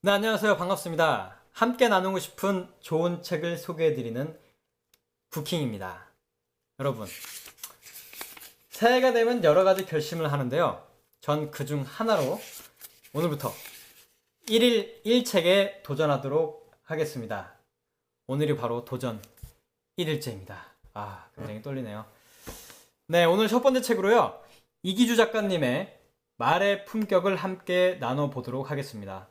네, 안녕하세요. 반갑습니다. 함께 나누고 싶은 좋은 책을 소개해드리는 부킹입니다. 여러분, 새해가 되면 여러 가지 결심을 하는데요. 전 그중 하나로 오늘부터 1일 1책에 도전하도록 하겠습니다. 오늘이 바로 도전 1일째입니다. 굉장히 떨리네요. 네, 오늘 첫 번째 책으로요. 이기주 작가님의 말의 품격을 함께 나눠보도록 하겠습니다.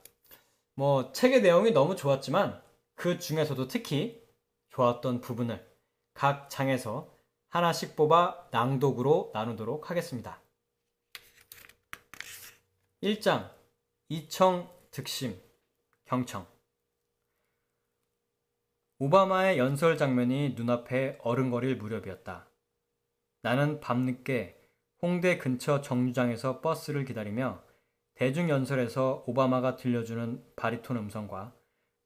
책의 내용이 너무 좋았지만 그 중에서도 특히 좋았던 부분을 각 장에서 하나씩 뽑아 낭독으로 나누도록 하겠습니다. 1장 이청 득심 경청. 오바마의 연설 장면이 눈앞에 어른거릴 무렵이었다. 나는 밤늦게 홍대 근처 정류장에서 버스를 기다리며 대중연설에서 오바마가 들려주는 바리톤 음성과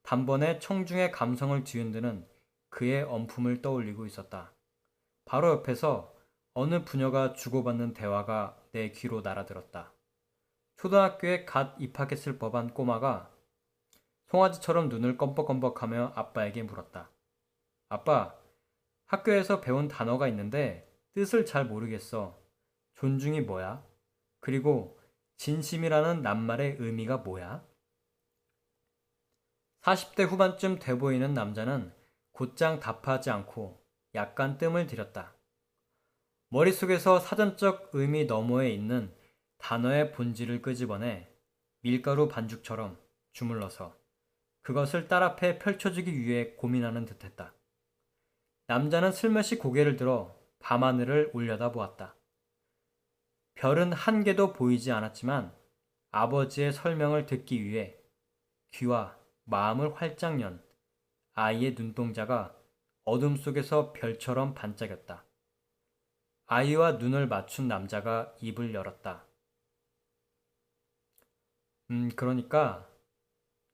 단번에 청중의 감성을 뒤흔드는 그의 엄품을 떠올리고 있었다. 바로 옆에서 어느 부녀가 주고받는 대화가 내 귀로 날아들었다. 초등학교에 갓 입학했을 법한 꼬마가 송아지처럼 눈을 껌뻑껌뻑하며 아빠에게 물었다. 아빠, 학교에서 배운 단어가 있는데 뜻을 잘 모르겠어. 존중이 뭐야? 그리고 진심이라는 낱말의 의미가 뭐야? 40대 후반쯤 돼 보이는 남자는 곧장 답하지 않고 약간 뜸을 들였다. 머릿속에서 사전적 의미 너머에 있는 단어의 본질을 끄집어내 밀가루 반죽처럼 주물러서 그것을 딸 앞에 펼쳐주기 위해 고민하는 듯했다. 남자는 슬며시 고개를 들어 밤하늘을 올려다 보았다. 별은 한 개도 보이지 않았지만 아버지의 설명을 듣기 위해 귀와 마음을 활짝 연 아이의 눈동자가 어둠 속에서 별처럼 반짝였다. 아이와 눈을 맞춘 남자가 입을 열었다. 그러니까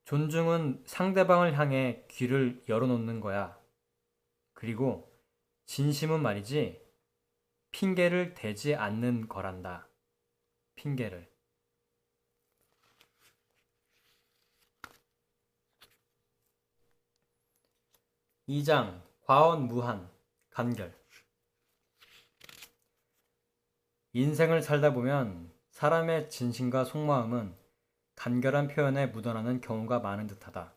존중은 상대방을 향해 귀를 열어놓는 거야. 그리고 진심은 말이지 핑계를 대지 않는 거란다. 핑계를. 2장 과언무한 간결. 인생을 살다 보면 사람의 진심과 속마음은 간결한 표현에 묻어나는 경우가 많은 듯하다.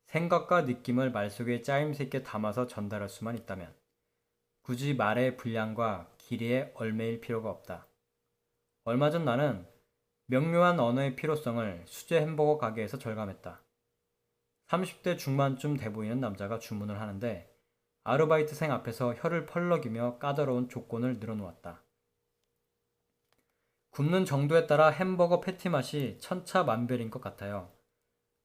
생각과 느낌을 말 속에 짜임새 있게 담아서 전달할 수만 있다면 굳이 말의 분량과 길이에 얽매일 필요가 없다. 얼마 전 나는 명료한 언어의 필요성을 수제 햄버거 가게에서 절감했다. 30대 중반쯤 돼 보이는 남자가 주문을 하는데 아르바이트생 앞에서 혀를 펄럭이며 까다로운 조건을 늘어놓았다. 굽는 정도에 따라 햄버거 패티 맛이 천차만별인 것 같아요.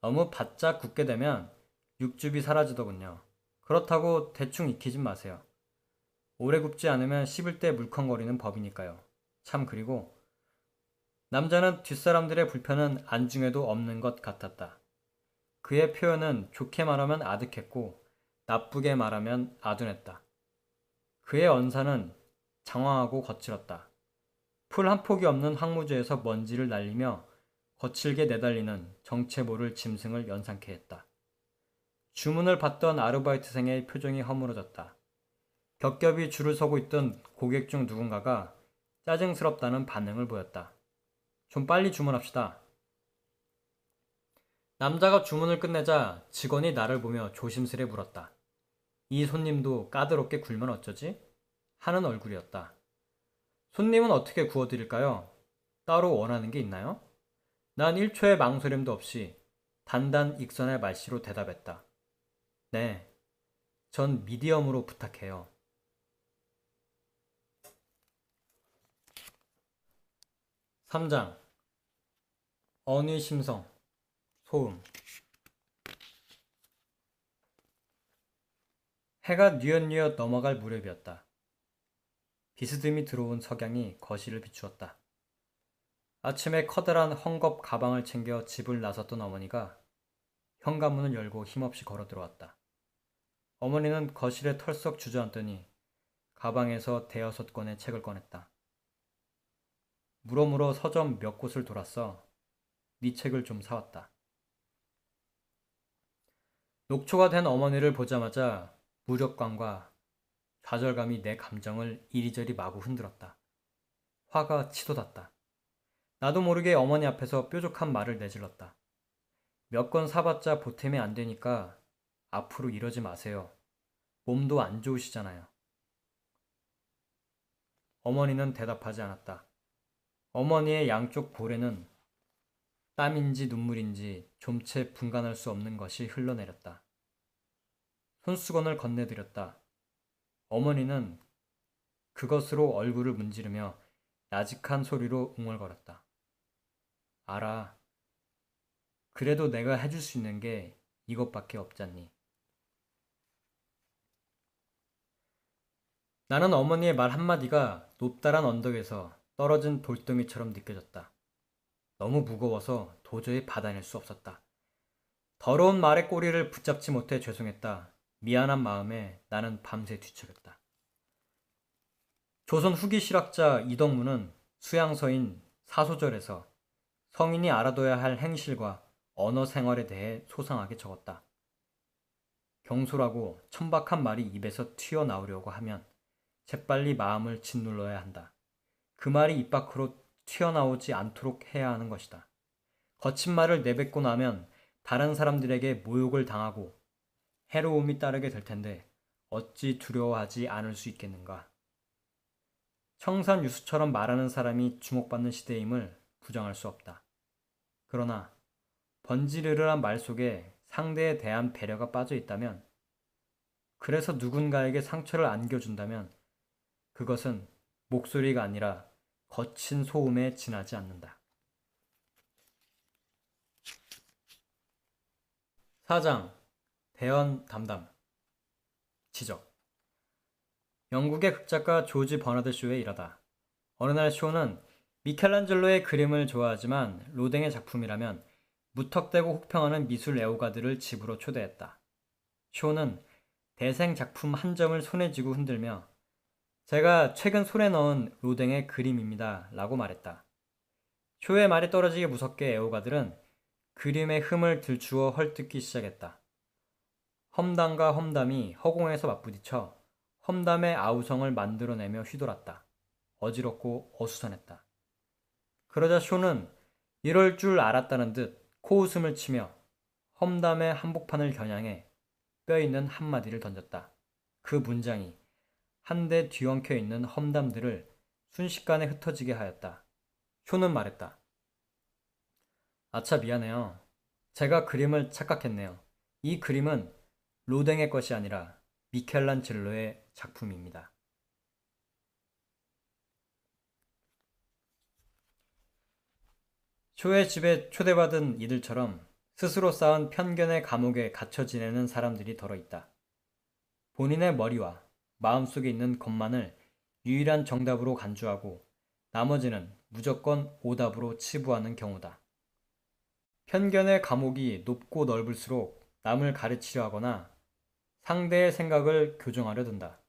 너무 바짝 굽게 되면 육즙이 사라지더군요. 그렇다고 대충 익히진 마세요. 오래 굽지 않으면 씹을 때 물컹거리는 법이니까요. 참 그리고 남자는 뒷사람들의 불편은 안중에도 없는 것 같았다. 그의 표현은 좋게 말하면 아득했고 나쁘게 말하면 아둔했다. 그의 언사는 장황하고 거칠었다. 풀 한 폭이 없는 황무지에서 먼지를 날리며 거칠게 내달리는 정체모를 짐승을 연상케 했다. 주문을 받던 아르바이트생의 표정이 허물어졌다. 겹겹이 줄을 서고 있던 고객 중 누군가가 짜증스럽다는 반응을 보였다. 좀 빨리 주문합시다. 남자가 주문을 끝내자 직원이 나를 보며 조심스레 물었다. 이 손님도 까다롭게 굴면 어쩌지? 하는 얼굴이었다. 손님은 어떻게 구워드릴까요? 따로 원하는 게 있나요? 난 1초의 망설임도 없이 단단 익선의 말씨로 대답했다. 네, 전 미디엄으로 부탁해요. 3장 언의심성 소음. 해가 뉘엿뉘엿 넘어갈 무렵이었다. 비스듬히 들어온 석양이 거실을 비추었다. 아침에 커다란 헝겊 가방을 챙겨 집을 나섰던 어머니가 현관문을 열고 힘없이 걸어 들어왔다. 어머니는 거실에 털썩 주저앉더니 가방에서 대여섯 권의 책을 꺼냈다. 물어물어 서점 몇 곳을 돌았어. 네 책을 좀 사왔다. 녹초가 된 어머니를 보자마자 무력감과 좌절감이 내 감정을 이리저리 마구 흔들었다. 화가 치솟았다. 나도 모르게 어머니 앞에서 뾰족한 말을 내질렀다. 몇 건 사봤자 보탬이 안 되니까 앞으로 이러지 마세요. 몸도 안 좋으시잖아요. 어머니는 대답하지 않았다. 어머니의 양쪽 볼에는 땀인지 눈물인지 좀채 분간할 수 없는 것이 흘러내렸다. 손수건을 건네드렸다. 어머니는 그것으로 얼굴을 문지르며 나직한 소리로 웅얼거렸다. 알아. 그래도 내가 해줄 수 있는 게 이것밖에 없잖니. 나는 어머니의 말 한마디가 높다란 언덕에서 떨어진 돌덩이처럼 느껴졌다. 너무 무거워서 도저히 받아낼 수 없었다. 더러운 말의 꼬리를 붙잡지 못해 죄송했다. 미안한 마음에 나는 밤새 뒤척였다. 조선 후기 실학자 이덕무는 수양서인 사소절에서 성인이 알아둬야 할 행실과 언어 생활에 대해 소상하게 적었다. 경솔하고 천박한 말이 입에서 튀어나오려고 하면 재빨리 마음을 짓눌러야 한다. 그 말이 입 밖으로 튀어나오지 않도록 해야 하는 것이다. 거친 말을 내뱉고 나면 다른 사람들에게 모욕을 당하고 해로움이 따르게 될 텐데 어찌 두려워하지 않을 수 있겠는가. 청산유수처럼 말하는 사람이 주목받는 시대임을 부정할 수 없다. 그러나 번지르르한 말 속에 상대에 대한 배려가 빠져 있다면, 그래서 누군가에게 상처를 안겨준다면 그것은 목소리가 아니라 거친 소음에 지나지 않는다. 4장 대언 담담 지적. 영국의 극작가 조지 버나드 쇼의 일화다. 어느 날 쇼는 미켈란젤로의 그림을 좋아하지만 로댕의 작품이라면 무턱대고 혹평하는 미술 애호가들을 집으로 초대했다. 쇼는 대생 작품 한 점을 손에 쥐고 흔들며 제가 최근 손에 넣은 로댕의 그림입니다 라고 말했다. 쇼의 말이 떨어지기 무섭게 애호가들은 그림의 흠을 들추어 헐뜯기 시작했다. 험담과 험담이 허공에서 맞부딪혀 험담의 아우성을 만들어내며 휘돌았다. 어지럽고 어수선했다. 그러자 쇼는 이럴 줄 알았다는 듯 코웃음을 치며 험담의 한복판을 겨냥해 뼈있는 한마디를 던졌다. 그 문장이 한데 뒤엉켜 있는 험담들을 순식간에 흩어지게 하였다. 쇼는 말했다. 아차 미안해요. 제가 그림을 착각했네요. 이 그림은 로댕의 것이 아니라 미켈란젤로의 작품입니다. 쇼의 집에 초대받은 이들처럼 스스로 쌓은 편견의 감옥에 갇혀 지내는 사람들이 더러 있다. 본인의 머리와 마음속에 있는 것만을 유일한 정답으로 간주하고 나머지는 무조건 오답으로 치부하는 경우다. 편견의 감옥이 높고 넓을수록 남을 가르치려 하거나 상대의 생각을 교정하려 든다.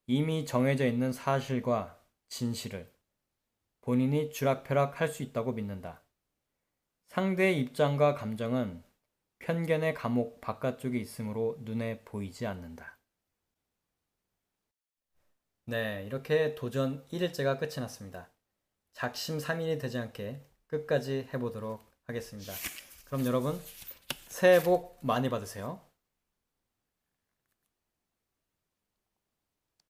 이미 정해져 있는 사실과 진실을 본인이 쥐락펴락 할 수 있다고 믿는다. 상대의 입장과 감정은 편견의 감옥 바깥쪽에 있으므로 눈에 보이지 않는다. 네, 이렇게 도전 1일째가 끝이 났습니다. 작심삼일이 되지 않게 끝까지 해보도록 하겠습니다. 그럼 여러분, 새해 복 많이 받으세요.